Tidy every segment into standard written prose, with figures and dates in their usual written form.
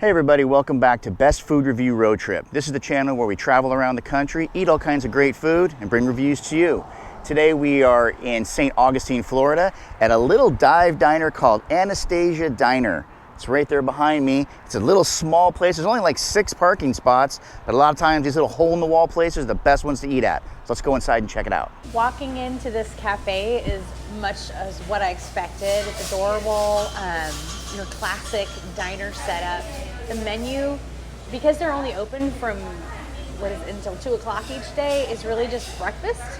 Hey everybody, welcome back to Best Food Review Road Trip. This is the channel where we travel around the country, eat all kinds of great food, and bring reviews to you. Today we are in St. Augustine, Florida at a little dive diner called Anastasia Diner. It's right there behind me. It's a little small place. There's only like 6 parking spots, but a lot of times these little hole-in-the-wall places are the best ones to eat at. So let's go inside and check it out. Walking into this cafe is much as what I expected. It's adorable, classic diner setup. The menu, because they're only open from until 2 o'clock each day, is really just breakfast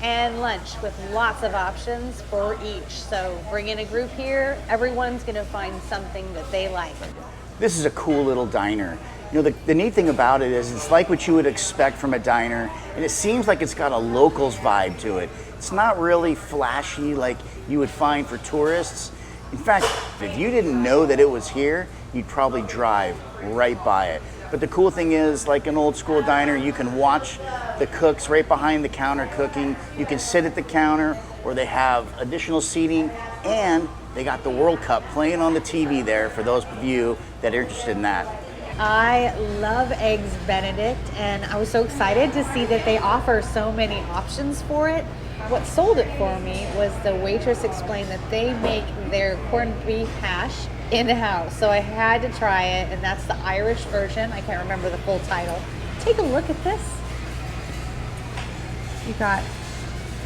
and lunch with lots of options for each. So bring in a group here, everyone's gonna find something that they like. This is a cool little diner. You know, the neat thing about it is it's like what you would expect from a diner, and it seems like it's got a locals vibe to it. It's not really flashy like you would find for tourists. In fact, if you didn't know that it was here, you'd probably drive right by it. But the cool thing is, like an old school diner, you can watch the cooks right behind the counter cooking. You can sit at the counter, or they have additional seating, and they got the World Cup playing on the TV there for those of you that are interested in that. I love eggs Benedict, and I was so excited to see that they offer so many options for it. What sold it for me was the waitress explained that they make their corned beef hash in-house. So I had to try it, and that's the Irish version. I can't remember the full title. Take a look at this. You got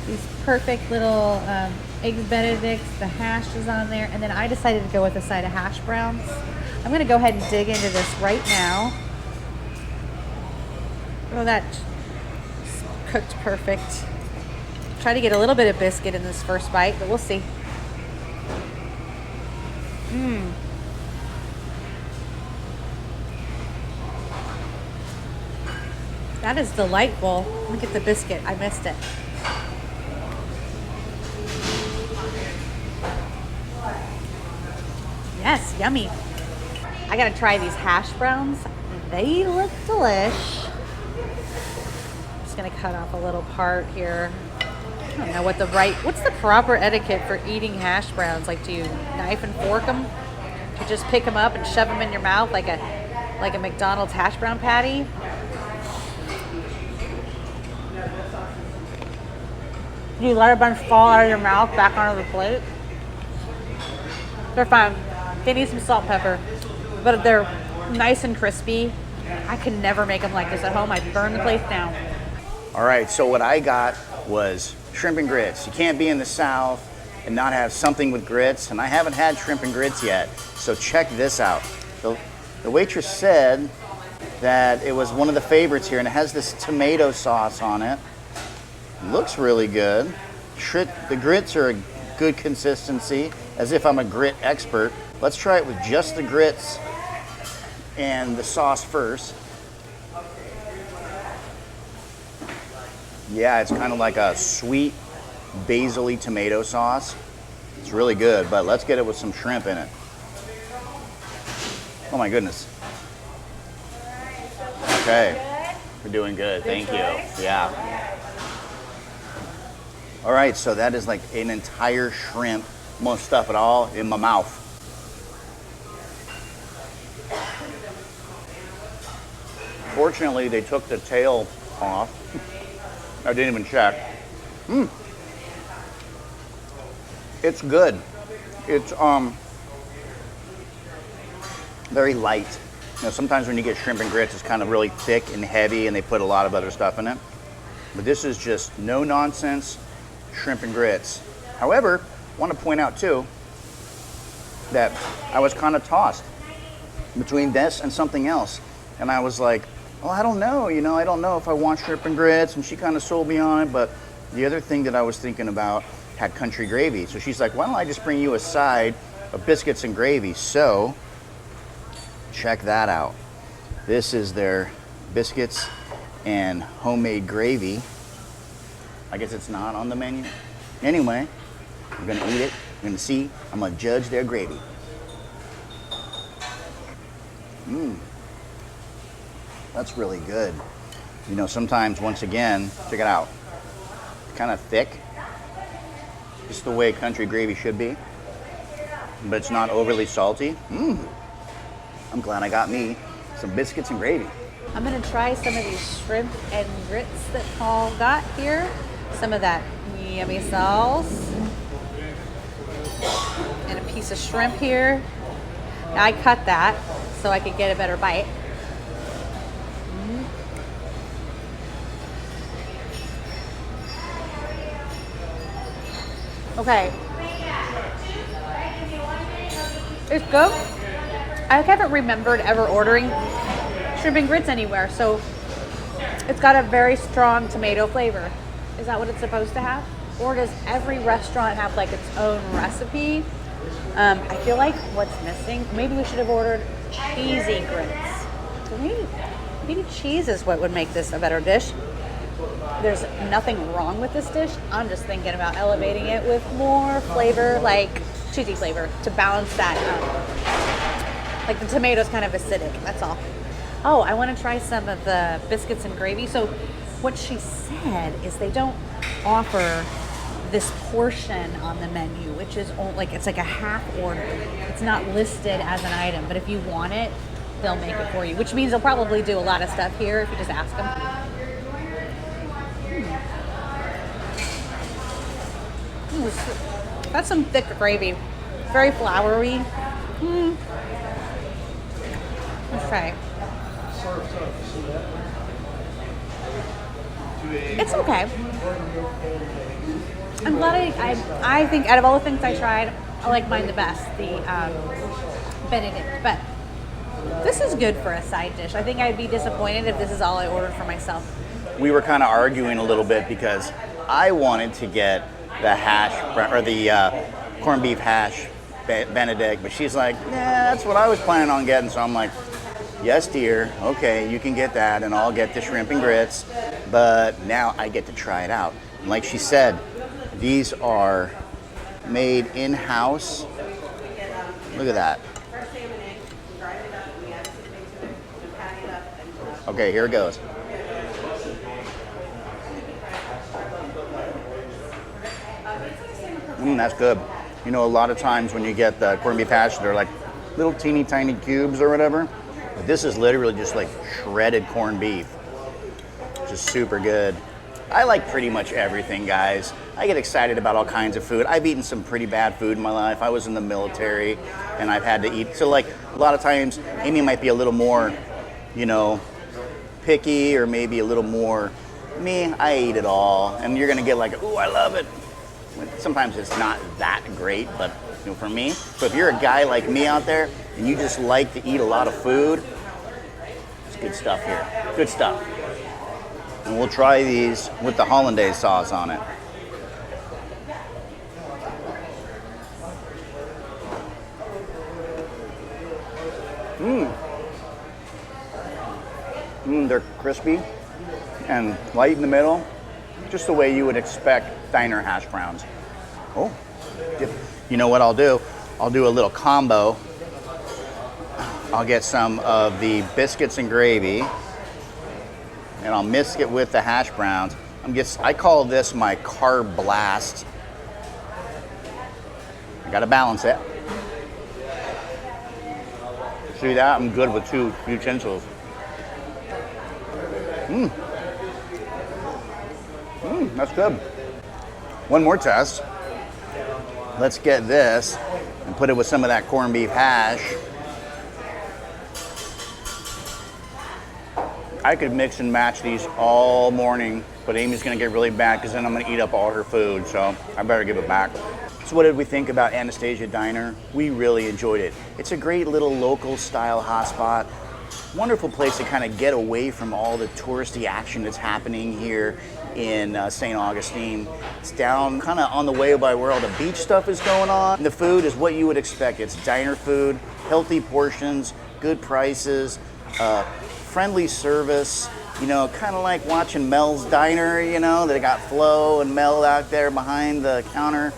these perfect little eggs Benedicts. The hash is on there, and then I decided to go with a side of hash browns. I'm gonna go ahead and dig into this right now. Oh, that's cooked perfect. Try to get a little bit of biscuit in this first bite, but we'll see. That is delightful. Look at the biscuit. I missed it. Yes, yummy. I gotta try these hash browns. They look delish. Just gonna cut off a little part here. I don't know what's the proper etiquette for eating hash browns? Like, do you knife and fork them? Do you just pick them up and shove them in your mouth like a McDonald's hash brown patty? Do you let a bunch fall out of your mouth back onto the plate? They're fine. They need some salt and pepper, but they're nice and crispy. I could never make them like this at home. I'd burn the place down. All right, so what I got was shrimp and grits. You can't be in the South and not have something with grits, and I haven't had shrimp and grits yet, so check this out. The waitress said that it was one of the favorites here, and it has this tomato sauce on it. Looks really good. The grits are a good consistency, as if I'm a grit expert. Let's try it with just the grits and the sauce first. Yeah, it's kind of like a sweet basil-y tomato sauce. It's really good, but let's get it with some shrimp in it. Oh my goodness. Okay, we're doing good, thank you. Yeah. All right, so that is like an entire shrimp. I'm gonna stuff it all in my mouth. Fortunately, they took the tail off. I didn't even check. It's good. It's very light. You know, sometimes when you get shrimp and grits, it's kind of really thick and heavy, and they put a lot of other stuff in it. But this is just no nonsense shrimp and grits. However, I want to point out too that I was kind of tossed between this and something else, and I was like, well, I don't know, I don't know if I want shrimp and grits, and she kind of sold me on it, but the other thing that I was thinking about had country gravy. So she's like, why don't I just bring you a side of biscuits and gravy? So check that out. This is their biscuits and homemade gravy. I guess it's not on the menu. Anyway, I'm gonna eat it, I'm gonna see, I'm gonna judge their gravy. That's really good. You know, sometimes, once again, check it out. Kind of thick, just the way country gravy should be, but it's not overly salty. I'm glad I got me some biscuits and gravy. I'm gonna try some of these shrimp and grits that Paul got here. Some of that yummy sauce. And a piece of shrimp here. Now, I cut that so I could get a better bite. Okay. It's good. I haven't remembered ever ordering shrimp and grits anywhere, so it's got a very strong tomato flavor. Is that what it's supposed to have? Or does every restaurant have like its own recipe? I feel like what's missing, maybe we should have ordered cheesy grits. Maybe cheese is what would make this a better dish. There's nothing wrong with this dish. I'm just thinking about elevating it with more flavor, like cheesy flavor, to balance that. Like the tomato's kind of acidic, that's all. Oh, I want to try some of the biscuits and gravy. So what she said is they don't offer this portion on the menu, which is like, it's like a half order. It's not listed as an item, but if you want it, they'll make it for you, which means they'll probably do a lot of stuff here if you just ask them. That's some thick gravy. Very floury. Let's try. It's okay. I'm glad I think out of all the things I tried, I like mine the best, the benedict. But this is good for a side dish. I think I'd be disappointed if this is all I ordered for myself. We were kind of arguing a little bit because I wanted to get the hash or the corned beef hash benedict, but she's like, nah, that's what I was planning on getting. So I'm like, yes, dear. Okay, you can get that, and I'll get the shrimp and grits. But now I get to try it out. And like she said, these are made in-house. Look at that. Okay, here it goes. That's good. You know, a lot of times when you get the corned beef hash, they're like little teeny tiny cubes or whatever. But this is literally just like shredded corned beef. Just super good. I like pretty much everything, guys. I get excited about all kinds of food. I've eaten some pretty bad food in my life. I was in the military and I've had to eat. So like a lot of times, Amy might be a little more, you know, picky or maybe a little more, me, I eat it all. And you're gonna get like, ooh, I love it. Sometimes it's not that great, but you know, for me. So if you're a guy like me out there and you just like to eat a lot of food, it's good stuff here. Good stuff. And we'll try these with the hollandaise sauce on it. They're crispy and light in the middle, just the way you would expect diner hash browns. Oh, you know what I'll do? I'll do a little combo. I'll get some of the biscuits and gravy, and I'll mix it with the hash browns. I call this my carb blast. I gotta balance it. See that? I'm good with two utensils. That's good. One more test. Let's get this and put it with some of that corned beef hash. I could mix and match these all morning, but Amy's gonna get really bad because then I'm gonna eat up all her food, so I better give it back. So what did we think about Anastasia Diner? We really enjoyed it. It's a great little local style hotspot. Wonderful place to kind of get away from all the touristy action that's happening here in St. Augustine. It's down kind of on the way by where all the beach stuff is going on. And the food is what you would expect. It's diner food, healthy portions, good prices, friendly service, you know, kind of like watching Mel's Diner, you know, they got Flo and Mel out there behind the counter.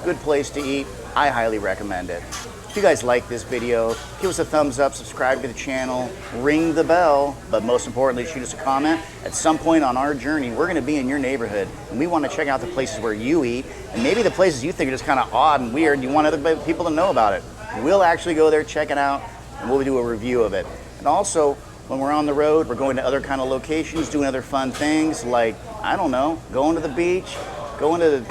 Good place to eat. I highly recommend it. If you guys like this video, give us a thumbs up, subscribe to the channel, ring the bell, but most importantly, shoot us a comment. At some point on our journey, we're gonna be in your neighborhood, and we wanna check out the places where you eat, and maybe the places you think are just kind of odd and weird, and you want other people to know about it. We'll actually go there, check it out, and we'll do a review of it. And also, when we're on the road, we're going to other kind of locations, doing other fun things like, I don't know, going to the beach, going to,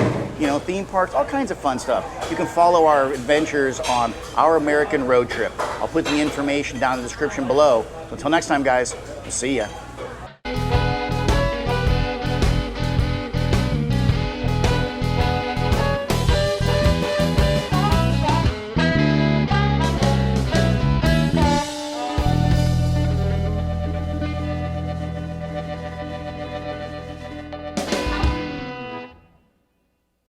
theme parks, all kinds of fun stuff. You can follow our adventures on Our American Road Trip. I'll put the information down in the description below. Until next time, guys, we'll see ya.